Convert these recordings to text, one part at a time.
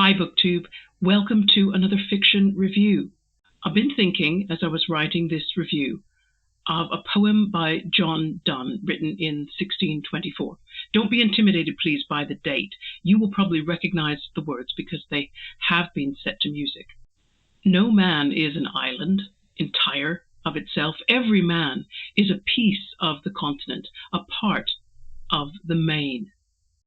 Hi, BookTube. Welcome to another fiction review. I've been thinking, as I was writing this review, of a poem by John Donne written in 1624. Don't be intimidated, please, by the date. You will probably recognize the words because they have been set to music. No man is an island, entire of itself. Every man is a piece of the continent, a part of the main.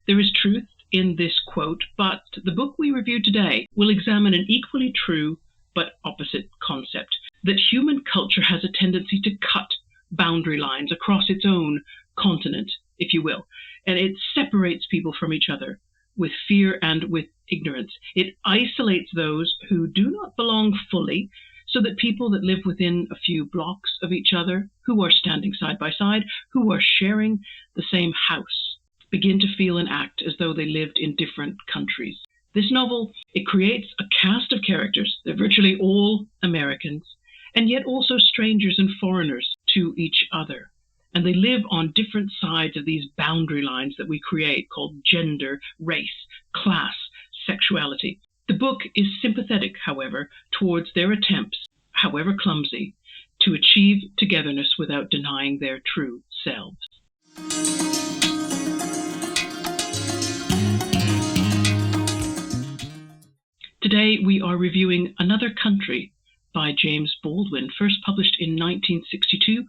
There is truth in this quote, but the book we review today will examine an equally true but opposite concept, that human culture has a tendency to cut boundary lines across its own continent, if you will, and it separates people from each other with fear and with ignorance. It isolates those who do not belong fully, so that people that live within a few blocks of each other, who are standing side by side, who are sharing the same house, begin to feel and act as though they lived in different countries. This novel, it creates a cast of characters. They're virtually all Americans, and yet also strangers and foreigners to each other. And they live on different sides of these boundary lines that we create, called gender, race, class, sexuality. The book is sympathetic, however, towards their attempts, however clumsy, to achieve togetherness without denying their true selves. Today we are reviewing Another Country by James Baldwin, first published in 1962.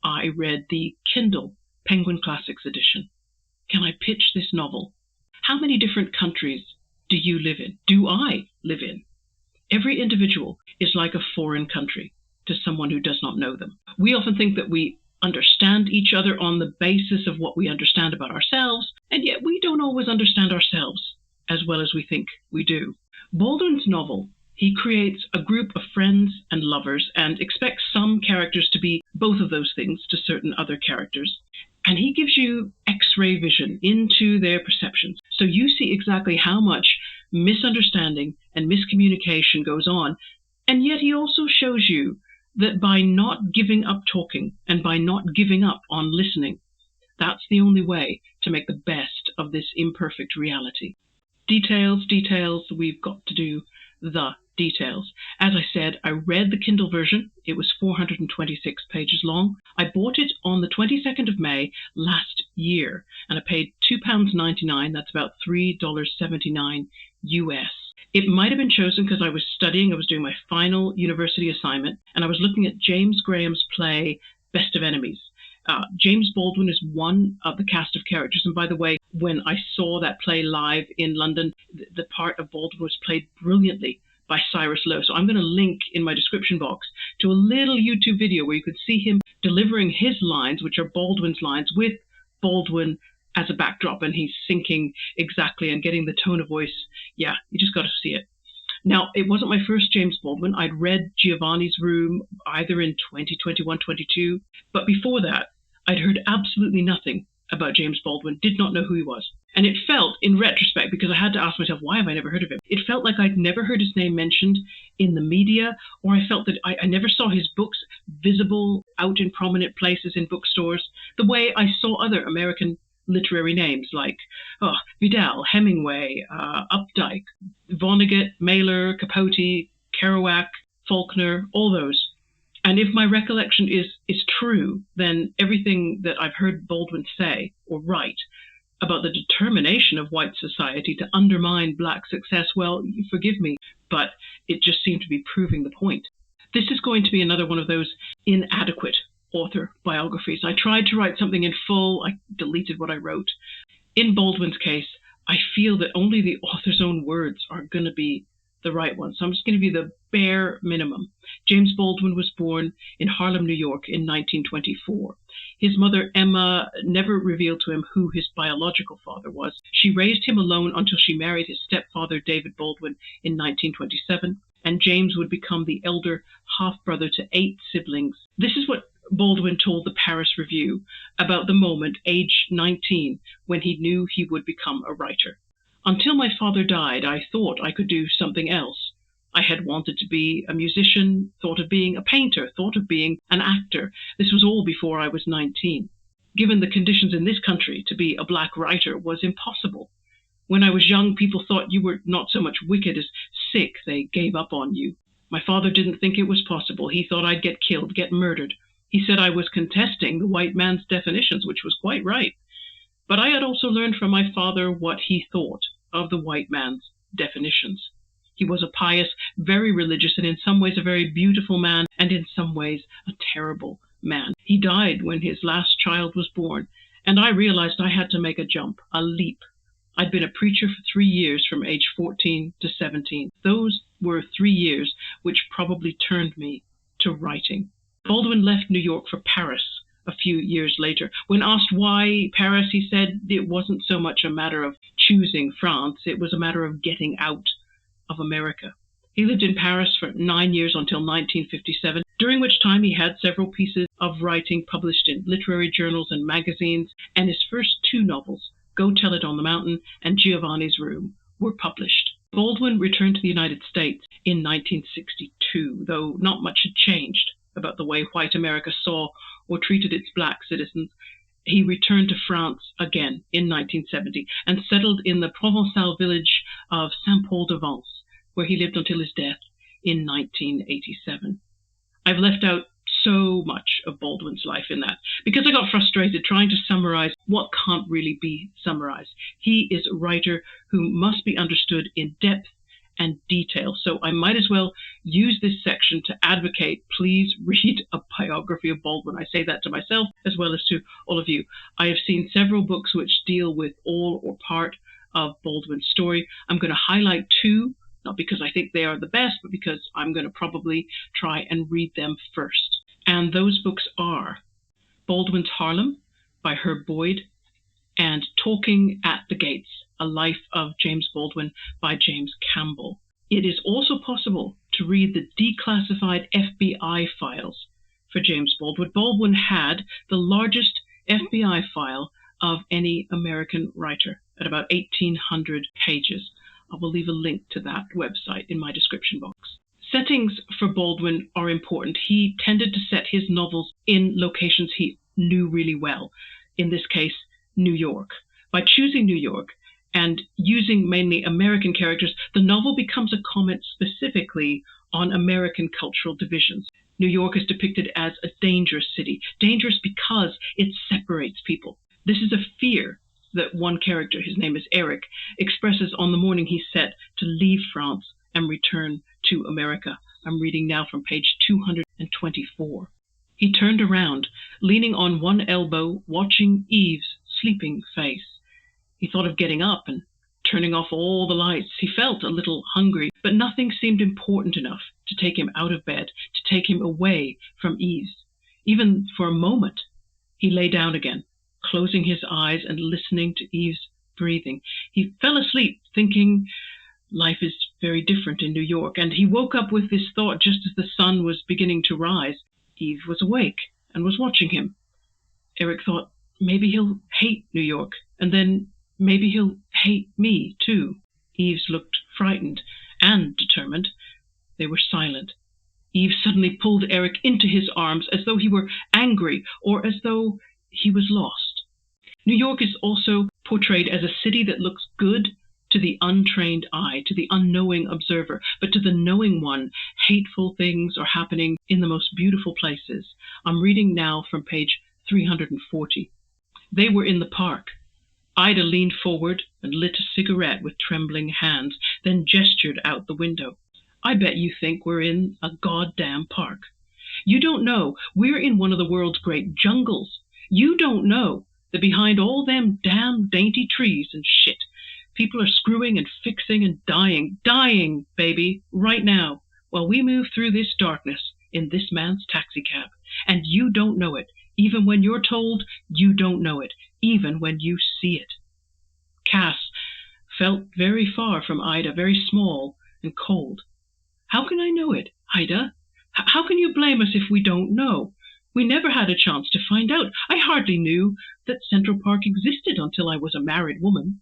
I read the Kindle Penguin Classics edition. Can I pitch this novel? How many different countries do you live in? Do I live in? Every individual is like a foreign country to someone who does not know them. We often think that we understand each other on the basis of what we understand about ourselves, and yet we don't always understand ourselves as well as we think we do. Baldwin's novel, he creates a group of friends and lovers and expects some characters to be both of those things to certain other characters. And he gives you X-ray vision into their perceptions. So you see exactly how much misunderstanding and miscommunication goes on. And yet he also shows you that by not giving up talking and by not giving up on listening, that's the only way to make the best of this imperfect reality. Details, we've got to do the details. As I said, I read the Kindle version. It was 426 pages long. I bought it on the 22nd of May last year, and I paid £2.99. That's about $3.79 US. It might have been chosen because I was studying. I was doing my final university assignment, and I was looking at James Graham's play, Best of Enemies. James Baldwin is one of the cast of characters. And by the way, when I saw that play live in London, the part of Baldwin was played brilliantly by Syrus Lowe. So I'm going to link in my description box to a little YouTube video where you could see him delivering his lines, which are Baldwin's lines, with Baldwin as a backdrop. And he's syncing exactly and getting the tone of voice. Yeah, you just got to see it. Now, it wasn't my first James Baldwin. I'd read Giovanni's Room either in 2021, 22. But before that, I'd heard absolutely nothing about James Baldwin, did not know who he was. And it felt, in retrospect, because I had to ask myself, why have I never heard of him? It felt like I'd never heard his name mentioned in the media, or I felt that I never saw his books visible out in prominent places in bookstores, the way I saw other American literary names like Vidal, Hemingway, Updike, Vonnegut, Mailer, Capote, Kerouac, Faulkner, all those. And if my recollection is true, then everything that I've heard Baldwin say or write about the determination of white society to undermine black success, well, you forgive me, but it just seemed to be proving the point. This is going to be another one of those inadequate author biographies. I tried to write something in full. I deleted what I wrote. In Baldwin's case, I feel that only the author's own words are going to be the right one. So I'm just going to give you the bare minimum. James Baldwin was born in Harlem, New York in 1924. His mother, Emma, never revealed to him who his biological father was. She raised him alone until she married his stepfather, David Baldwin, in 1927. And James would become the elder half-brother to 8 siblings. This is what Baldwin told the Paris Review about the moment, age 19, when he knew he would become a writer. Until my father died, I thought I could do something else. I had wanted to be a musician, thought of being a painter, thought of being an actor. This was all before I was 19. Given the conditions in this country, to be a black writer was impossible. When I was young, people thought you were not so much wicked as sick. They gave up on you. My father didn't think it was possible. He thought I'd get killed, get murdered. He said I was contesting the white man's definitions, which was quite right. But I had also learned from my father what he thought of the white man's definitions. He was a pious, very religious, and in some ways a very beautiful man, and in some ways a terrible man. He died when his last child was born, and I realized I had to make a jump, a leap. I'd been a preacher for 3 years, from age 14 to 17. Those were 3 years which probably turned me to writing. Baldwin left New York for Paris a few years later. When asked why Paris, he said it wasn't so much a matter of choosing France, it was a matter of getting out of America. He lived in Paris for 9 years until 1957, during which time he had several pieces of writing published in literary journals and magazines, and his first 2 novels, Go Tell It on the Mountain and Giovanni's Room, were published. Baldwin returned to the United States in 1962, though not much had changed about the way white America saw or treated its black citizens. He returned to France again in 1970 and settled in the Provençal village of Saint-Paul-de-Vence, where he lived until his death in 1987. I've left out so much of Baldwin's life in that, because I got frustrated trying to summarize what can't really be summarized. He is a writer who must be understood in depth and detail, so I might as well use this section to advocate, please read a biography of Baldwin. I say that to myself as well as to all of you. I have seen several books which deal with all or part of Baldwin's story. I'm going to highlight 2, not because I think they are the best, but because I'm going to probably try and read them first. And those books are Baldwin's Harlem by Herb Boyd and Talking at the Gates, A Life of James Baldwin by James Campbell. It is also possible to read the declassified FBI files for James Baldwin. Baldwin had the largest FBI file of any American writer at about 1,800 pages. I will leave a link to that website in my description box. Settings for Baldwin are important. He tended to set his novels in locations he knew really well, in this case, New York. By choosing New York and using mainly American characters, the novel becomes a comment specifically on American cultural divisions. New York is depicted as a dangerous city, dangerous because it separates people. This is a fear that one character, his name is Eric, expresses on the morning he's set to leave France and return to America. I'm reading now from page 224. He turned around, leaning on one elbow, watching Eve's sleeping face. He thought of getting up and turning off all the lights. He felt a little hungry, but nothing seemed important enough to take him out of bed, to take him away from Eve's. Even for a moment, he lay down again, closing his eyes and listening to Eve's breathing. He fell asleep, thinking life is very different in New York, and he woke up with this thought just as the sun was beginning to rise. Eve was awake and was watching him. Eric thought, maybe he'll hate New York, and then maybe he'll hate me too. Eve looked frightened and determined. They were silent. Eve suddenly pulled Eric into his arms as though he were angry or as though he was lost. New York is also portrayed as a city that looks good to the untrained eye, to the unknowing observer, but to the knowing one, hateful things are happening in the most beautiful places. I'm reading now from page 340. They were in the park. Ida leaned forward and lit a cigarette with trembling hands, then gestured out the window. I bet you think we're in a goddamn park. You don't know we're in one of the world's great jungles. You don't know that behind all them damn dainty trees and shit, people are screwing and fixing and dying, baby, right now, while we move through this darkness in this man's taxicab. And you don't know it, even when you're told you don't know it, even when you see it. Cass felt very far from Ida, very small and cold. How can I know it, Ida? How can you blame us if we don't know? We never had a chance to find out. I hardly knew that Central Park existed until I was a married woman.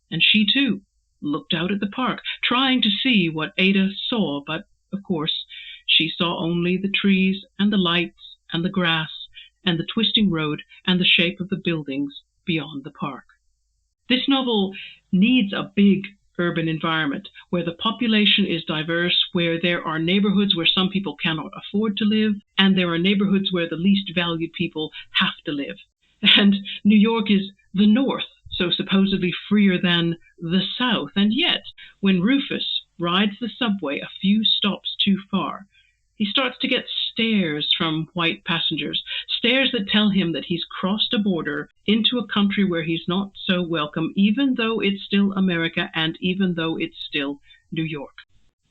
And she, too, looked out at the park, trying to see what Ada saw, but, of course, she saw only the trees and the lights and the grass and the twisting road and the shape of the buildings beyond the park. This novel needs a big urban environment where the population is diverse, where there are neighborhoods where some people cannot afford to live, and there are neighborhoods where the least valued people have to live. And New York is the North, so supposedly freer than the South. And yet, when Rufus rides the subway a few stops too far, he starts to get stares from white passengers, stares that tell him that he's crossed a border into a country where he's not so welcome, even though it's still America and even though it's still New York.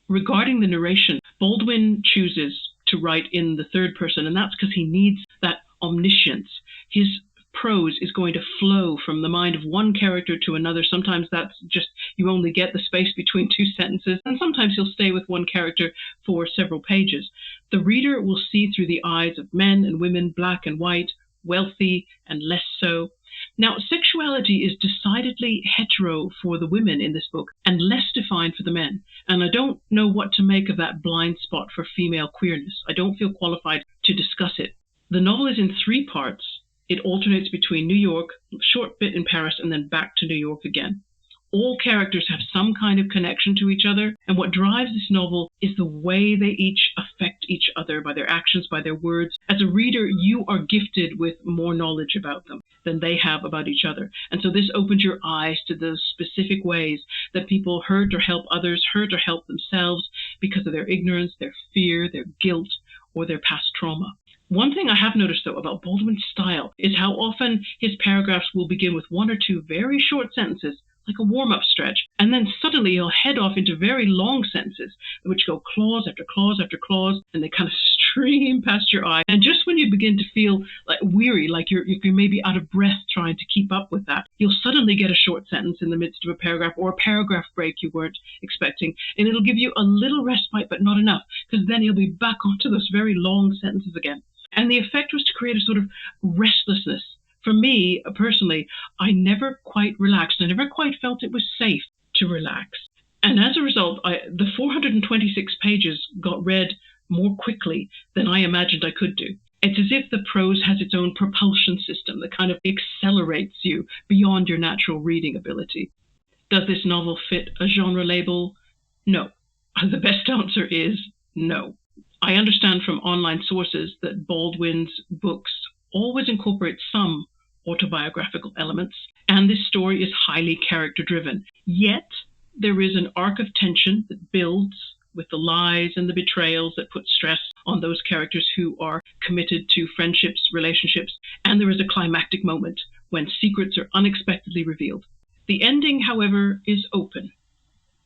Regarding the narration, Baldwin chooses to write in the third person, and that's because he needs that omniscience. His prose is going to flow from the mind of one character to another. Sometimes that's just, you only get the space between two sentences, and sometimes he'll stay with one character for several pages. The reader will see through the eyes of men and women, black and white, wealthy and less so. Now, sexuality is decidedly hetero for the women in this book and less defined for the men. And I don't know what to make of that blind spot for female queerness. I don't feel qualified to discuss it. The novel is in 3 parts. It alternates between New York, a short bit in Paris, and then back to New York again. All characters have some kind of connection to each other, and what drives this novel is the way they each affect each other by their actions, by their words. As a reader, you are gifted with more knowledge about them than they have about each other. And so this opens your eyes to those specific ways that people hurt or help others, hurt or help themselves because of their ignorance, their fear, their guilt, or their past trauma. One thing I have noticed, though, about Baldwin's style is how often his paragraphs will begin with 1 or 2 very short sentences, like a warm-up stretch, and then suddenly he'll head off into very long sentences, which go clause after clause after clause, and they kind of stream past your eye. And just when you begin to feel like weary, like you're maybe out of breath trying to keep up with that, you'll suddenly get a short sentence in the midst of a paragraph, or a paragraph break you weren't expecting, and it'll give you a little respite, but not enough, because then he'll be back onto those very long sentences again. And the effect was to create a sort of restlessness. For me, personally, I never quite relaxed. I never quite felt it was safe to relax. And as a result, the 426 pages got read more quickly than I imagined I could do. It's as if the prose has its own propulsion system that kind of accelerates you beyond your natural reading ability. Does this novel fit a genre label? No. The best answer is no. I understand from online sources that Baldwin's books always incorporate some autobiographical elements, and this story is highly character-driven. Yet, there is an arc of tension that builds with the lies and the betrayals that put stress on those characters who are committed to friendships, relationships, and there is a climactic moment when secrets are unexpectedly revealed. The ending, however, is open.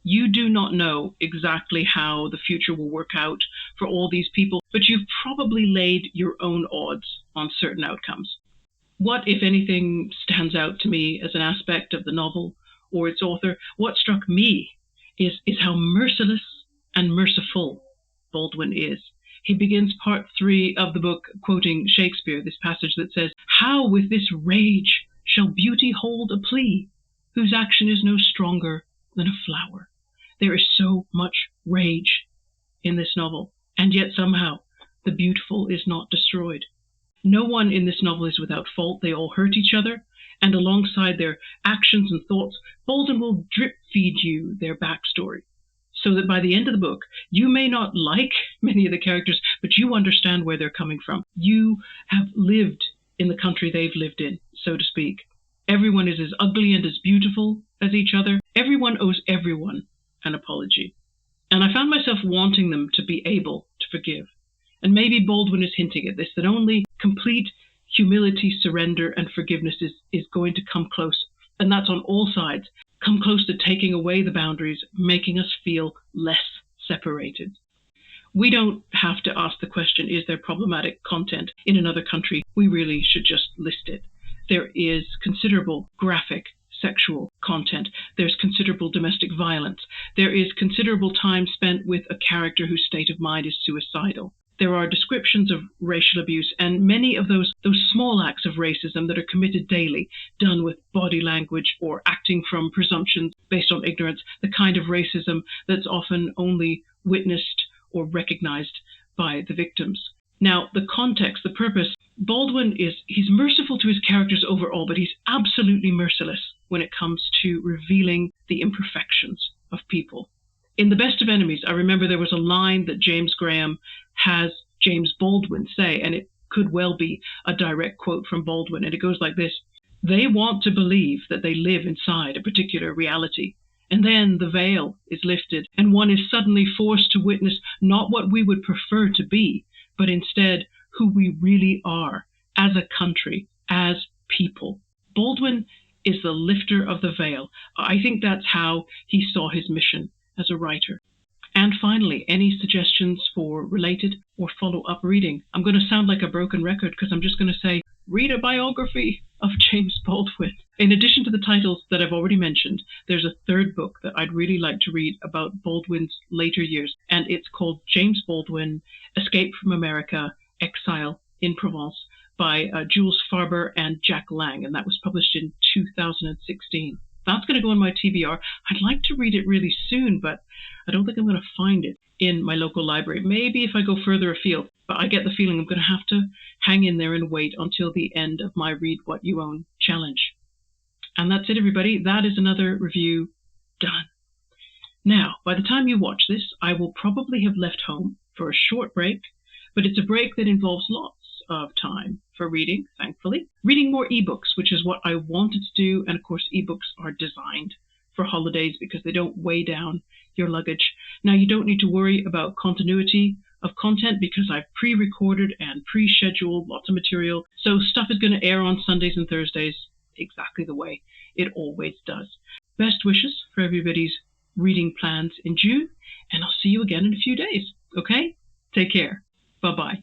You do not know exactly how the future will work out for all these people, but you've probably laid your own odds on certain outcomes. What, if anything, stands out to me as an aspect of the novel or its author? What struck me is how merciless and merciful Baldwin is. He begins part 3 of the book quoting Shakespeare, this passage that says, "How with this rage shall beauty hold a plea, whose action is no stronger than a flower." There is so much rage in this novel, and yet somehow the beautiful is not destroyed. No one in this novel is without fault. They all hurt each other, and alongside their actions and thoughts, Baldwin will drip feed you their backstory, so that by the end of the book, you may not like many of the characters, but you understand where they're coming from. You have lived in the country they've lived in, so to speak. Everyone is as ugly and as beautiful as each other. Everyone owes everyone an apology. And I found myself wanting them to be able to forgive. And maybe Baldwin is hinting at this, that only complete humility, surrender, and forgiveness is going to come close, and that's on all sides, come close to taking away the boundaries, making us feel less separated. We don't have to ask the question, is there problematic content in another country? We really should just list it. There is considerable graphic sexual content. There's considerable domestic violence. There is considerable time spent with a character whose state of mind is suicidal. There are descriptions of racial abuse and many of those small acts of racism that are committed daily, done with body language or acting from presumptions based on ignorance, the kind of racism that's often only witnessed or recognized by the victims. Now, the context, the purpose, Baldwin he's merciful to his characters overall, but he's absolutely merciless when it comes to revealing the imperfections of people. In The Best of Enemies, I remember there was a line that James Graham has James Baldwin say, and it could well be a direct quote from Baldwin, and it goes like this: "They want to believe that they live inside a particular reality, and then the veil is lifted, and one is suddenly forced to witness not what we would prefer to be, but instead who we really are as a country, as people." Baldwin is the lifter of the veil. I think that's how he saw his mission as a writer. And finally, any suggestions for related or follow-up reading? I'm going to sound like a broken record because I'm just going to say, read a biography of James Baldwin. In addition to the titles that I've already mentioned, there's a third book that I'd really like to read about Baldwin's later years, and it's called James Baldwin, Escape from America, Exile in Provence, by Jules Farber and Jack Lang, and that was published in 2016. That's going to go on my TBR. I'd like to read it really soon, but I don't think I'm going to find it in my local library. Maybe if I go further afield, but I get the feeling I'm going to have to hang in there and wait until the end of my Read What You Own challenge. And that's it, everybody. That is another review done. Now, by the time you watch this, I will probably have left home for a short break, but it's a break that involves lots of time for reading, thankfully. Reading more ebooks, which is what I wanted to do, and of course ebooks are designed for holidays because they don't weigh down your luggage. Now, you don't need to worry about continuity of content because I've pre-recorded and pre-scheduled lots of material, so stuff is going to air on Sundays and Thursdays exactly the way it always does. Best wishes for everybody's reading plans in June, and I'll see you again in a few days, okay? Take care. Bye-bye.